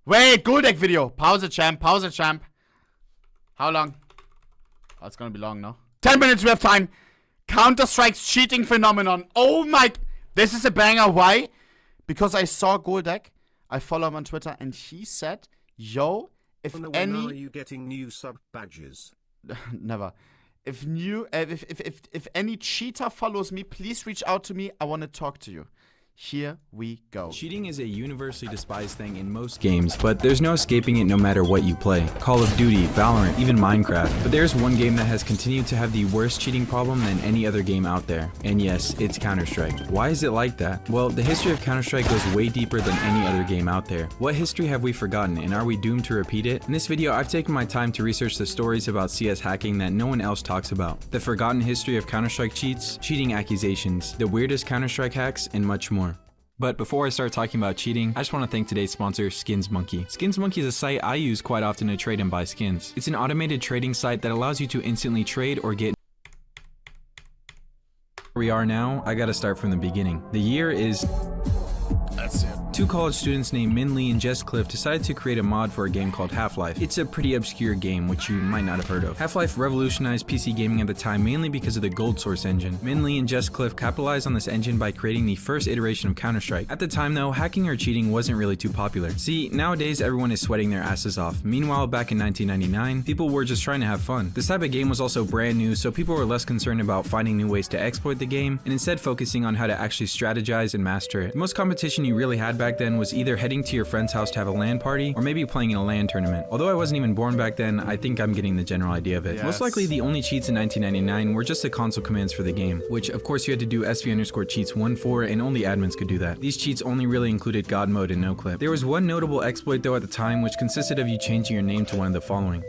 Wait, goldec video. Pause, champ. Pause, champ. How long? Oh, it's gonna be long, no? 10 minutes, we have time. Counter-Strike's cheating phenomenon. Oh my... This is a banger. Why? Because I saw goldec. I follow him on Twitter, and he said, yo, if When any... are you getting new sub badges? Never. If any cheater follows me, please reach out to me. I want to talk to you. Here we go. Cheating is a universally despised thing in most games, but there's no escaping it no matter what you play. Call of Duty, Valorant, even Minecraft. But there's one game that has continued to have the worst cheating problem than any other game out there. And yes, it's Counter-Strike. Why is it like that? Well, the history of Counter-Strike goes way deeper than any other game out there. What history have we forgotten, and are we doomed to repeat it? In this video, I've taken my time to research the stories about CS hacking that no one else talks about. The forgotten history of Counter-Strike cheats, cheating accusations, the weirdest Counter-Strike hacks, and much more. But before I start talking about cheating, I just want to thank today's sponsor, SkinsMonkey. SkinsMonkey is a site I use quite often to trade and buy skins. It's an automated trading site that allows you to instantly trade or get. Where we are now, I gotta start from the beginning. The year is... That's it. Two college students named Min Lee and Jess Cliff decided to create a mod for a game called Half-Life. It's a pretty obscure game, which you might not have heard of. Half-Life revolutionized PC gaming at the time mainly because of the Gold Source engine. Min Lee and Jess Cliff capitalized on this engine by creating the first iteration of Counter-Strike. At the time though, hacking or cheating wasn't really too popular. See, nowadays everyone is sweating their asses off. Meanwhile, back in 1999, people were just trying to have fun. This type of game was also brand new, so people were less concerned about finding new ways to exploit the game, and instead focusing on how to actually strategize and master it. The most competition you really had back then was either heading to your friend's house to have a LAN party, or maybe playing in a LAN tournament. Although I wasn't even born back then, I think I'm getting the general idea of it. Yes. Most likely the only cheats in 1999 were just the console commands for the game, which of course you had to do SV_cheats14 and only admins could do that. These cheats only really included God mode and no clip. There was one notable exploit though at the time, which consisted of you changing your name to one of the following.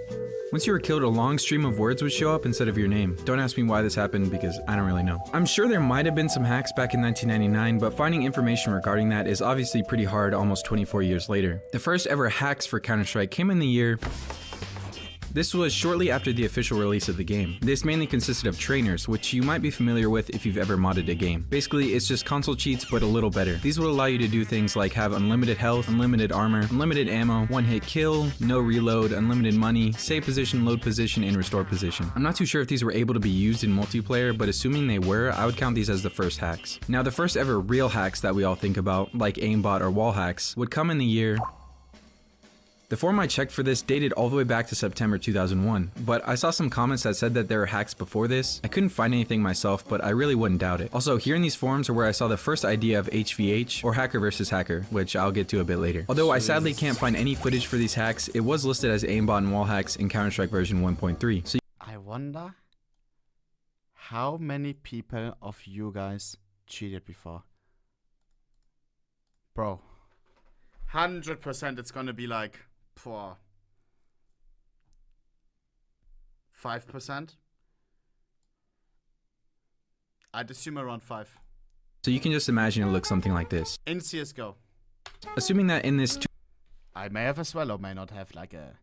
Once you were killed, a long stream of words would show up instead of your name. Don't ask me why this happened because I don't really know. I'm sure there might have been some hacks back in 1999, but finding information regarding that is obviously pretty hard almost 24 years later. The first ever hacks for Counter-Strike came in the year... This was shortly after the official release of the game. This mainly consisted of trainers, which you might be familiar with if you've ever modded a game. Basically, it's just console cheats, but a little better. These would allow you to do things like have unlimited health, unlimited armor, unlimited ammo, one-hit kill, no reload, unlimited money, save position, load position, and restore position. I'm not too sure if these were able to be used in multiplayer, but assuming they were, I would count these as the first hacks. Now, the first ever real hacks that we all think about, like aimbot or wall hacks, would come in the year... The forum I checked for this dated all the way back to September 2001, but I saw some comments that said that there were hacks before this. I couldn't find anything myself, but I really wouldn't doubt it. Also, here in these forums are where I saw the first idea of HVH, or hacker versus hacker, which I'll get to a bit later. Although I sadly can't find any footage for these hacks, it was listed as aimbot and wall hacks in Counter-Strike version 1.3. So I wonder how many people of you guys cheated before. Bro. 100% it's gonna be like... for 5%. I'd assume around 5. So you can just imagine it looks something like this. In CSGO. Assuming that in this... I may have as well, or may not have like a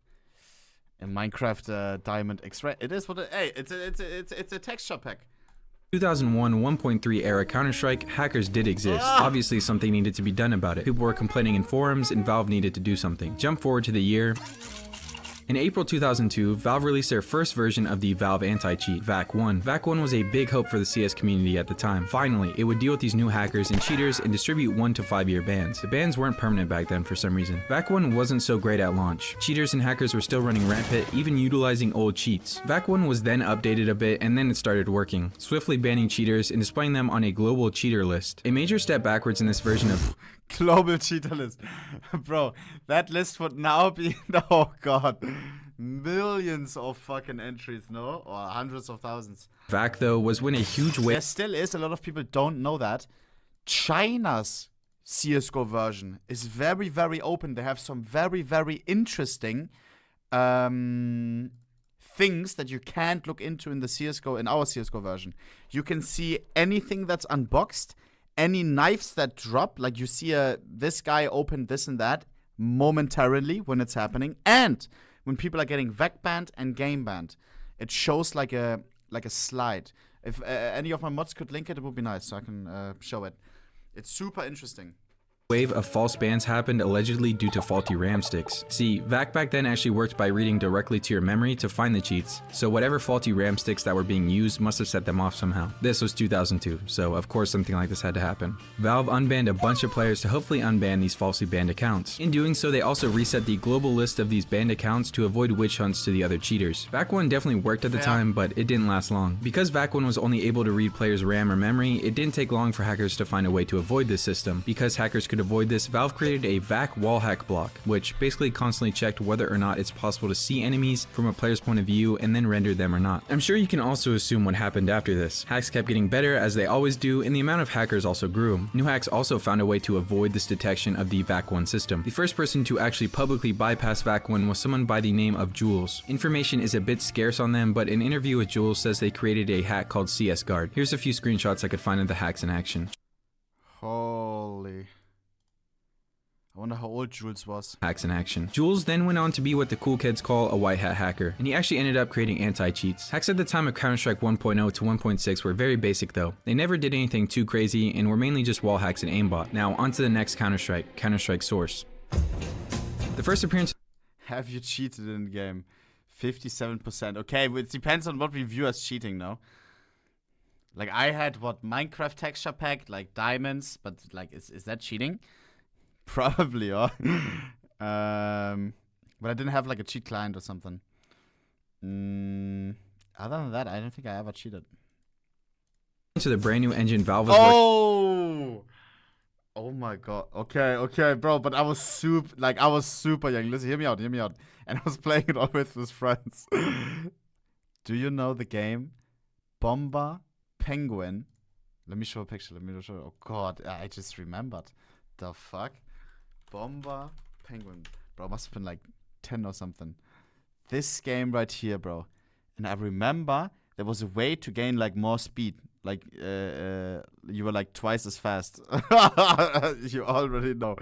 Minecraft Diamond X-Ray. It is what it... Hey, it's a texture pack. 2001 1.3 era Counter-Strike, hackers did exist. Obviously something needed to be done about it. People were complaining in forums and Valve needed to do something. Jump forward to the year. In April 2002, Valve released their first version of the Valve anti-cheat, VAC1. VAC1 was a big hope for the CS community at the time. Finally, it would deal with these new hackers and cheaters and distribute 1 to 5 year bans. The bans weren't permanent back then for some reason. VAC1 wasn't so great at launch. Cheaters and hackers were still running rampant, even utilizing old cheats. VAC1 was then updated a bit and then it started working, swiftly banning cheaters and displaying them on a global cheater list. A major step backwards in this version of global cheater list. Bro, that list would now be, oh god, millions of fucking entries, no? Or hundreds of thousands. VAC though was when a huge wave... There still is, a lot of people don't know that. China's CSGO version is very, very open. They have some very, very interesting things that you can't look into in the CSGO, in our CSGO version. You can see anything that's unboxed, any knives that drop, like you see this guy open this and that momentarily when it's happening, and when people are getting VAC banned and game banned, it shows like a slide. If any of my mods could link it, it would be nice, so I can show it. It's super interesting. wave of false bans happened allegedly due to faulty RAM sticks. See, VAC back then actually worked by reading directly to your memory to find the cheats, so whatever faulty RAM sticks that were being used must have set them off somehow. This was 2002, so of course something like this had to happen. Valve unbanned a bunch of players to hopefully unban these falsely banned accounts. In doing so, they also reset the global list of these banned accounts to avoid witch hunts to the other cheaters. VAC 1 definitely worked at the time, but it didn't last long. Because VAC 1 was only able to read players' RAM or memory, it didn't take long for hackers to find a way to avoid this system. Because hackers could avoid this, Valve created a VAC wallhack block, which basically constantly checked whether or not it's possible to see enemies from a player's point of view and then rendered them or not. I'm sure you can also assume what happened after this. Hacks kept getting better as they always do, and the amount of hackers also grew. New hacks also found a way to avoid this detection of the VAC 1 system. The first person to actually publicly bypass VAC 1 was someone by the name of Jules. Information is a bit scarce on them, but an interview with Jules says they created a hack called csgo. Here's a few screenshots I could find of the hacks in action. Holy. I wonder how old Jules was. Hacks in action. Jules then went on to be what the cool kids call a white hat hacker, and he actually ended up creating anti-cheats. Hacks at the time of Counter-Strike 1.0 to 1.6 were very basic though. They never did anything too crazy and were mainly just wall hacks and aimbot. Now on to the next Counter-Strike, Counter-Strike Source. The first appearance. Have you cheated in the game? 57%. Okay, but it depends on what we view as cheating now. Like I had what Minecraft texture pack, like diamonds, but like is that cheating? Probably, or but I didn't have like a cheat client or something. Other than that, I don't think I ever cheated. To the brand new engine Valve was Oh my god. Okay, bro. But I was super young. Listen, hear me out. And I was playing it all with friends. Do you know the game Bomber Penguin? Let me show a picture. Oh god, I just remembered. The fuck? Bomber Penguin. Bro, must have been like 10 or something. This game right here, bro. And I remember there was a way to gain like more speed. Like, you were like twice as fast. You already know.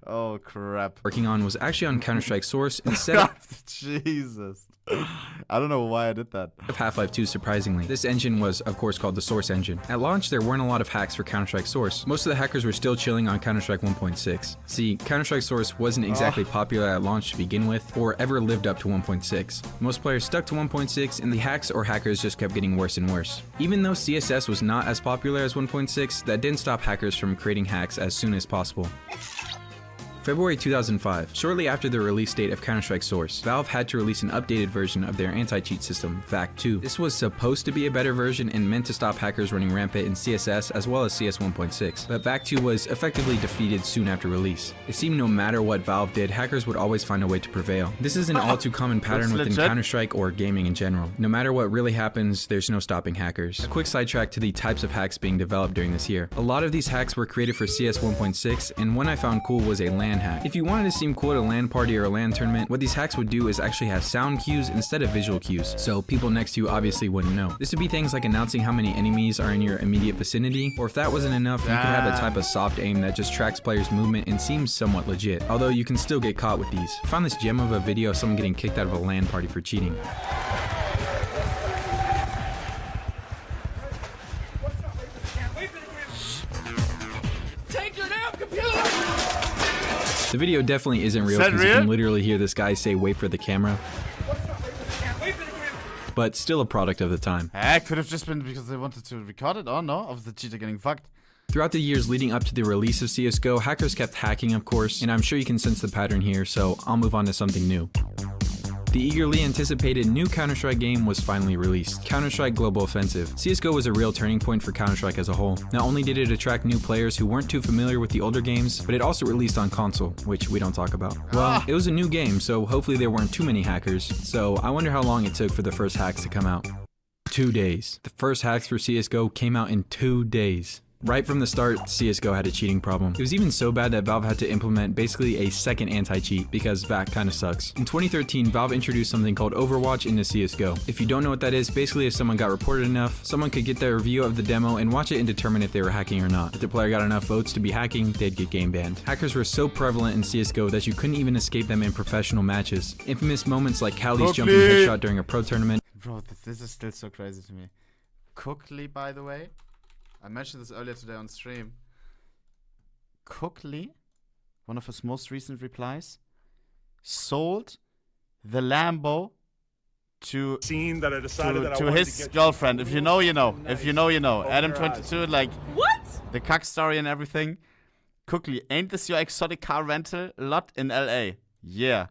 Oh, crap. Working on was actually on Counter-Strike Source instead of Jesus. I don't know why I did that. Of Half-Life 2, surprisingly. This engine was, of course, called the Source engine. At launch, there weren't a lot of hacks for Counter-Strike Source. Most of the hackers were still chilling on Counter-Strike 1.6. See, Counter-Strike Source wasn't exactly popular at launch to begin with, or ever lived up to 1.6. Most players stuck to 1.6, and the hacks or hackers just kept getting worse and worse. Even though CSS was not as popular as 1.6, that didn't stop hackers from creating hacks as soon as possible. February 2005, shortly after the release date of Counter-Strike Source, Valve had to release an updated version of their anti-cheat system, VAC 2. This was supposed to be a better version and meant to stop hackers running rampant in CSS as well as CS 1.6, but VAC 2 was effectively defeated soon after release. It seemed no matter what Valve did, hackers would always find a way to prevail. This is an all too common pattern within Counter-Strike or gaming in general. No matter what really happens, there's no stopping hackers. A quick sidetrack to the types of hacks being developed during this year. A lot of these hacks were created for CS 1.6, and one I found cool was a LAN hack. If you wanted to seem cool at a LAN party or a LAN tournament, what these hacks would do is actually have sound cues instead of visual cues, so people next to you obviously wouldn't know. This would be things like announcing how many enemies are in your immediate vicinity, or if that wasn't enough, you could have a type of soft aim that just tracks players' movement and seems somewhat legit, although you can still get caught with these. I found this gem of a video of someone getting kicked out of a LAN party for cheating. The video definitely isn't real because you can literally hear this guy say wait for the camera. But still a product of the time. It could have just been because they wanted to record it, or no, of the cheater getting fucked. Throughout the years leading up to the release of CSGO, hackers kept hacking, of course, and I'm sure you can sense the pattern here, so I'll move on to something new. The eagerly anticipated new Counter-Strike game was finally released, Counter-Strike Global Offensive. CSGO was a real turning point for Counter-Strike as a whole. Not only did it attract new players who weren't too familiar with the older games, but it also released on console, which we don't talk about. Well, it was a new game, so hopefully there weren't too many hackers, so I wonder how long it took for the first hacks to come out. 2 days. The first hacks for CSGO came out in 2 days. Right from the start, CSGO had a cheating problem. It was even so bad that Valve had to implement basically a second anti-cheat because VAC kinda sucks. In 2013, Valve introduced something called Overwatch into CSGO. If you don't know what that is, basically if someone got reported enough, someone could get their review of the demo and watch it and determine if they were hacking or not. If the player got enough votes to be hacking, they'd get game banned. Hackers were so prevalent in CSGO that you couldn't even escape them in professional matches. Infamous moments like Callie's jumping headshot during a pro tournament. Bro, this is still so crazy to me. Cookly, by the way. I mentioned this earlier today on stream. Cookly one of his most recent replies, sold the Lambo to Scene that I decided that I to wanted his to get girlfriend. If you know, you know. If you know, you know. Open your Adam22, like What? the cuck story and everything. Quickly, ain't this your exotic car rental lot in LA? Yeah.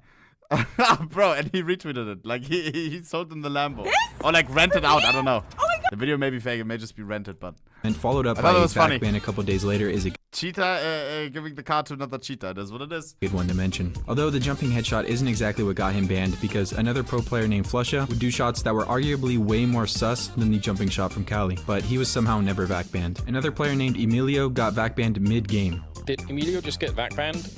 Bro, and he retweeted it. Like, he sold them the Lambo. This? Or, like, rented out. I don't know. Oh my god. The video may be fake. It may just be rented, but... And followed up I by thought it a was funny. backban a couple days later is a Cheetah giving the car to another cheetah. That's what it is. good one to mention. Although the jumping headshot isn't exactly what got him banned, because another pro player named Flusha would do shots that were arguably way more sus than the jumping shot from Cali, but he was somehow never vac banned. Another player named Emilio got vac banned mid-game. Did Emilio just get vac banned?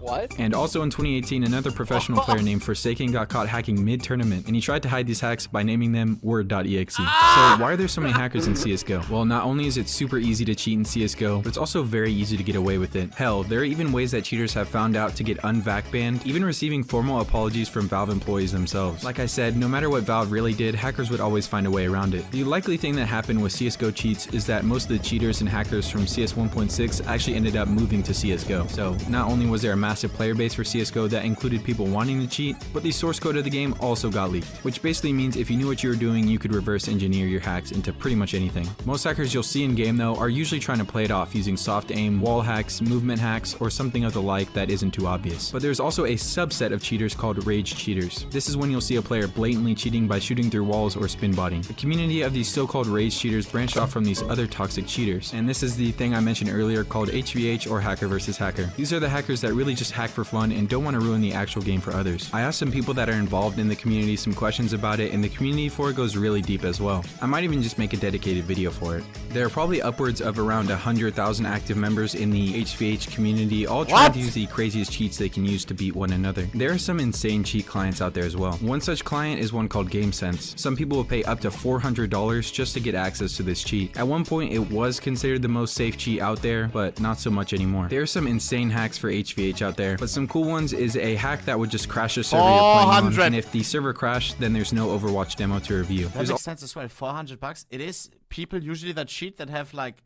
What? And also in 2018, another professional player named Forsaken got caught hacking mid-tournament, and he tried to hide these hacks by naming them word.exe. So why are there so many hackers in CSGO? Well, not only is it super easy to cheat in CSGO, but it's also very easy to get away with it. Hell, there are even ways that cheaters have found out to get unvac banned, even receiving formal apologies from Valve employees themselves. Like I said, no matter what Valve really did, hackers would always find a way around it. The likely thing that happened with CSGO cheats is that most of the cheaters and hackers from CS 1.6 actually ended up moving to CSGO. So not only was there a massive player base for CSGO that included people wanting to cheat, but the source code of the game also got leaked, which basically means if you knew what you were doing, you could reverse engineer your hacks into pretty much anything. Most hackers you'll see in game though are usually trying to play it off using soft aim, wall hacks, movement hacks, or something of the like that isn't too obvious. But there's also a subset of cheaters called rage cheaters. This is when you'll see a player blatantly cheating by shooting through walls or spin botting. The community of these so-called rage cheaters branched off from these other toxic cheaters, and this is the thing I mentioned earlier called HVH or hacker versus hacker. These are the hackers that really just hack for fun and don't want to ruin the actual game for others. I asked some people that are involved in the community some questions about it, and the community for it goes really deep as well. I might even just make a dedicated video for it. There are probably upwards of around 100,000 active members in the HVH community, all trying to use the craziest cheats they can use to beat one another. There are some insane cheat clients out there as well. One such client is one called GameSense. Some people will pay up to $400 just to get access to this cheat. At one point it was considered the most safe cheat out there, but not so much anymore. There are some insane hacks for HVH out there, but some cool ones is a hack that would just crash a server you're playing on, and if the server crashed, then there's no Overwatch demo to review. That makes sense as well. $400. It is people usually that cheat that have like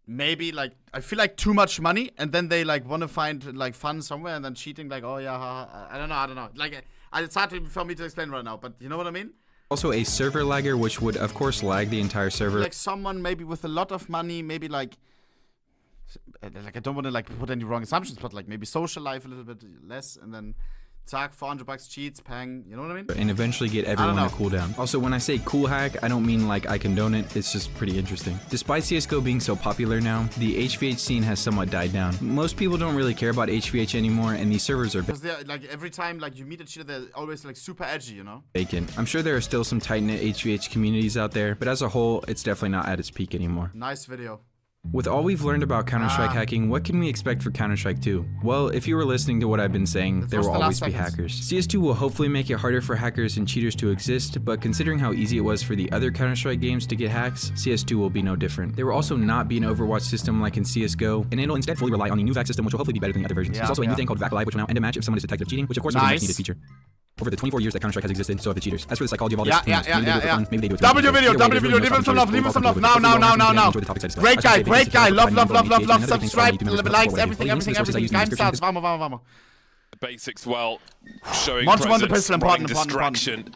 maybe like I feel like too much money, and then they like want to find like fun somewhere, and then cheating like oh yeah, I don't know. Like it's hard for me to explain right now, but you know what I mean. Also a server lagger, which would of course lag the entire server. Like someone maybe with a lot of money, maybe like I don't want to like put any wrong assumptions, but like maybe social life a little bit less, and then zack, $400 cheats, pang, you know what I mean? And eventually get everyone to cool down. Also, when I say cool hack, I don't mean like I condone it, it's just pretty interesting. Despite CSGO being so popular now, the HVH scene has somewhat died down. Most people don't really care about HVH anymore, and these servers are because they're like every time like you meet a cheater, they're always like super edgy, you know? vacant. I'm sure there are still some tight-knit HVH communities out there, but as a whole, it's definitely not at its peak anymore. Nice video. With all we've learned about Counter-Strike hacking, what can we expect for Counter-Strike 2? Well, if you were listening to what I've been saying, there will always be hackers. CS2 will hopefully make it harder for hackers and cheaters to exist, but considering how easy it was for the other Counter-Strike games to get hacks, CS2 will be no different. There will also not be an Overwatch system like in CSGO, and it'll instead fully rely on the new VAC system, which will hopefully be better than the other versions. There's also a new thing called VAC Live, which will now end a match if someone is detected of cheating, which of course is a much needed feature. Over the 24 years that Counter-Strike has existed, so have the cheaters. As for the psychology of all this, maybe they do it for fun, maybe they do it W video, leave him some love, now. Great guy, love, subscribe, likes, everything. Game starts, vamos. Basics, well, showing One to one presence, pistol, running important. distraction.